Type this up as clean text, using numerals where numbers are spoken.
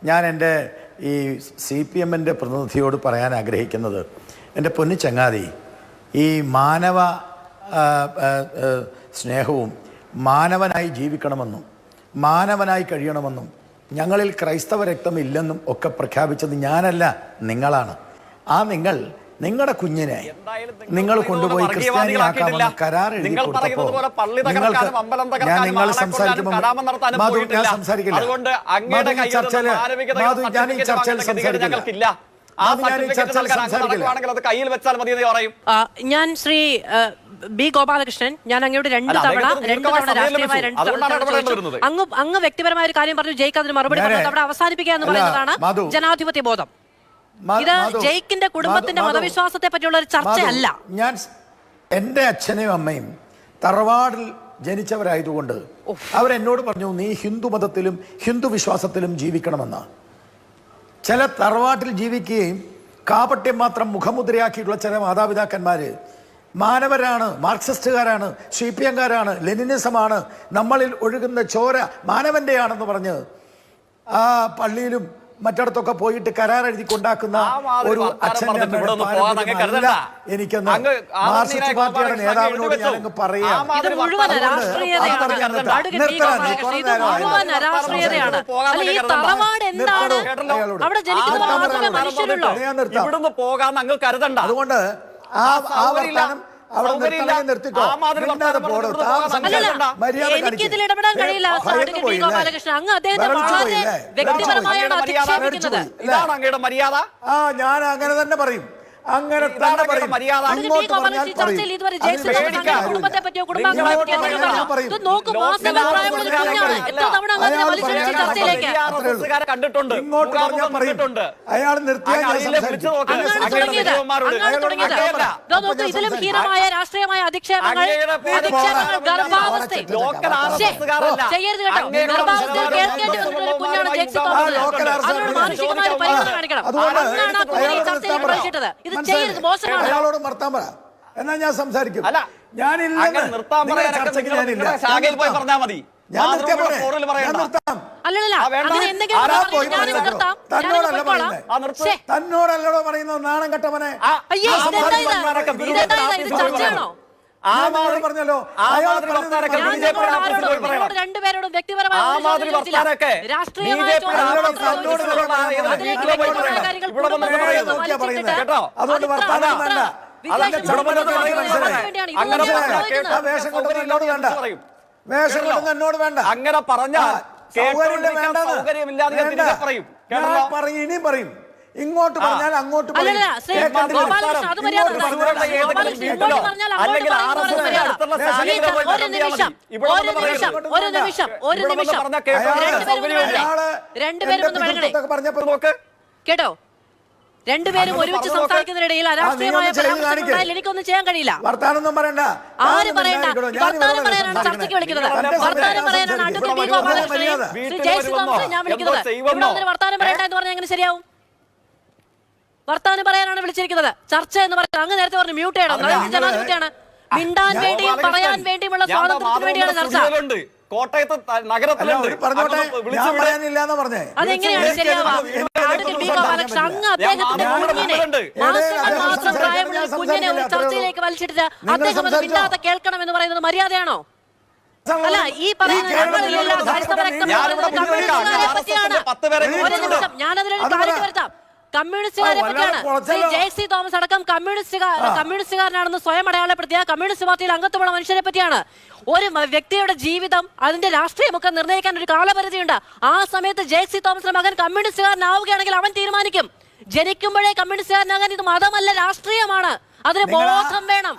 ഞാൻ എൻ്റെ ഈ CPM-ൻ്റെ പ്രതിനിധിയോട് പറയാൻ ആഗ്രഹിക്കുന്നത്, എൻ്റെ പൊന്നു ചങ്ങാതി, ഈ മാനവ സ്നേഹവും മാനവനായി ജീവിക്കണമെന്നും മാനവനായി കഴിയണമെന്നും ഞങ്ങളിൽ ക്രൈസ്തവ രക്തം ഇല്ലെന്നും ഒക്കെ പ്രഖ്യാപിച്ചത് ഞാനല്ല, നിങ്ങളാണ്. ആ നിങ്ങളുടെ കുഞ്ഞിനെ നിങ്ങൾ കൊണ്ടുപോയി ക്രിസ്ത്യാനിയാക്കാമെന്ന് കരാർ എഴുതി കൊടുത്തപ്പോൾ ഞാൻ നിങ്ങൾ സംസാരിക്കുമ്പോൾ മാധു, ഞാൻ സംസാരിക്കില്ല. ഞാൻ ഈ ചർച്ചയിൽ സംസാരിക്കില്ല. ഞാൻ ശ്രീ ബി ഗോപാലകൃഷ്ണൻ, ഞാൻ അങ്ങോട്ട് രണ്ട് തവണ രാഷ്ട്രീയമായ അങ്ങ് വ്യക്തിപരമായ ഒരു കാര്യം പറഞ്ഞു, ജയിക്ക് അതിന് മറുപടി പറഞ്ഞു, അവിടെ അവസാനിപ്പിക്കുക എന്ന് പറയുന്നതാണ് ജനാധിപത്യ ബോധം. ഇത് ജയിക്കിന്റെ കുടുംബത്തിന്റെ മതവിശ്വാസത്തെ പറ്റിയുള്ള ഒരു ചർച്ചയല്ല. ഞാൻ എൻ്റെ അച്ഛനെയും അമ്മയും തറവാടിൽ ജനിച്ചവരായതുകൊണ്ട് അവരെന്നോട് പറഞ്ഞു, നീ ഹിന്ദു മതത്തിലും ഹിന്ദു വിശ്വാസത്തിലും ജീവിക്കണമെന്ന്. ചില തറവാട്ടിൽ ജീവിക്കുകയും കാപട്യം മാത്രം മുഖമുദ്രയാക്കിയിട്ടുള്ള ചില മാതാപിതാക്കന്മാര് മാനവരാണ്, മാർക്സിസ്റ്റുകാരാണ്, CPM-കാരാണ്, ലെനിനിസമാണ്, നമ്മളിൽ ഒഴുകുന്ന ചോര മാനവന്റെയാണെന്ന് പറഞ്ഞ് ആ പള്ളിയിലും മറ്റിടത്തൊക്കെ പോയിട്ട് കരാർ എഴുതി കൊണ്ടാക്കുന്ന ഒരു അച്ഛൻ്റെ എനിക്കൊന്ന് മാർക്സിസ്റ്റ് പാർട്ടിയുടെ നേതാവിനോട് ഞാനങ്ങ് പറയാം. അതുകൊണ്ട് എനിക്കിതിൽ ഇടപെടാൻ കഴിയില്ല ഗോപാലകൃഷ്ണൻ. അങ്ങ് അദ്ദേഹത്തെ വളരെ വ്യക്തിപരമായാണ് അധിക്ഷേപിക്കുന്നത്. ഞാൻ അങ്ങനെ തന്നെ പറയും, അങ്ങനെ തന്നെ പറയും. ചർച്ചയിൽ ഇതുവരെ കുടുംബത്തെ പറ്റിയോ കുടുംബാംഗങ്ങളെ പറ്റിയോ കണ്ടിട്ടുണ്ട്. അയാൾ ഇതിലും ഹീനമായ രാഷ്ട്രീയമായ അധിക്ഷേപങ്ങൾ ഗർഭാവസ്ഥ ചെയ്യരുത് കേട്ടോ. ഗർഭാവസ്ഥയിൽ കേൾക്കേണ്ടി വന്നിട്ടുള്ള ഒരു കുഞ്ഞാണ് ജെക്സി തോമസ്. അതിനോട് മാനുഷികമായ ഒരു പരിഗണന കാണിക്കണം. അതാണ് ആ കുഞ്ഞിനെ ഈ ചർച്ചയിൽ പ്രവേശിച്ചത്. ഇത് ചെയ്യരുത്, മോശമാണ്. അയാളോട് നിർത്താൻ പറ, എന്നാ ഞാൻ സംസാരിക്കും. ഞാനില്ല, ചർച്ചയ്ക്ക് ഞാനില്ല. തന്നോടല്ലോ പറയുന്നത് നാണം കെട്ടവനെ. പറഞ്ഞല്ലോ രണ്ടുപേരോടും വ്യക്തിപരമായ അതുകൊണ്ട് വർത്താനം വേണ്ട. വേഷം കൊണ്ടൊന്നും എന്നോട് വേണ്ട. അങ്ങനെ പറഞ്ഞാൽ ഇനിയും പറയും. ഇങ്ങോട്ട് പറഞ്ഞാൽ അങ്ങോട്ട് കേട്ടോ. രണ്ടുപേരും ഒരുമിച്ച് സംസാരിക്കുന്നതിനിടയിൽ അരാഷ്ട്രീയമായ എനിക്കൊന്നും ചെയ്യാൻ കഴിയില്ല. വർത്താനൊന്നും പറയണ്ട. ആര് പറയണ്ട? വർത്താനം പറയാനാണ് ചർച്ചയ്ക്ക് വിളിക്കുന്നത്. വർത്താനം പറയാനാണ് അഡ്വക്കേറ്റ് ബി ഗോപാലകൃഷ്ണൻ ശ്രീ ജയശ്രീ തോമസിനെ ഞാൻ വിളിക്കുന്നത്. ഇവിടെ വർത്താനം പറയണ്ട എന്ന് പറഞ്ഞാൽ എങ്ങനെ ശരിയാവും? വർത്താനം പറയാനാണ് വിളിച്ചിരിക്കുന്നത്. ചർച്ച എന്ന് പറയുന്നത് അങ്ങ് നേരത്തെ പറഞ്ഞു മ്യൂട്ട് ചെയ്യണം. ജനാധിപത്യമാണ്. മിണ്ടാൻ വേണ്ടിയും പറയാൻ വേണ്ടിയുമുള്ള സ്വാതന്ത്ര്യത്തിന് വേണ്ടിയാണ് ചർച്ച. കോട്ടയത്ത് നഗരത്തിലുണ്ട്. അതെങ്ങനെയാണ് ശരിയാവുക? അങ്ങ് അദ്ദേഹത്തിന്റെ മാസങ്ങൾ മാത്രം പ്രായമുള്ള കുഞ്ഞിനെ ഒരു ചർച്ചയിലേക്ക് വലിച്ചിട്ട് അദ്ദേഹം അത് മിണ്ടാതെ കേൾക്കണം എന്ന് പറയുന്നത് മര്യാദയാണോ? അല്ല, ഈ പറയുന്നത് ഞാനതിലൊരു കാര്യം വരുത്താം. കമ്മ്യൂണിസ്റ്റുകാരെ പറ്റിയാണ്. ജെക്സി തോമസ് അടക്കം കമ്മ്യൂണിസ്റ്റുകാരനാണെന്ന് സ്വയം അടയാളപ്പെടുത്തിയ കമ്മ്യൂണിസ്റ്റ് പാർട്ടിയിൽ അംഗത്വമുള്ള മനുഷ്യരെ പറ്റിയാണ്. ഒരു വ്യക്തിയുടെ ജീവിതം, അതിന്റെ രാഷ്ട്രീയമൊക്കെ നിർണ്ണയിക്കാൻ ഒരു കാലപരിധിയുണ്ട്. ആ സമയത്ത് ജെക്സി തോമസിന്റെ മകൻ കമ്മ്യൂണിസ്റ്റുകാരനാവുകയാണെങ്കിൽ അവൻ തീരുമാനിക്കും. ജനിക്കുമ്പോഴേ കമ്മ്യൂണിസ്റ്റുകാരനാകാൻ ഇത് മതമല്ല, രാഷ്ട്രീയമാണ്. അതിന് ബോധം വേണം.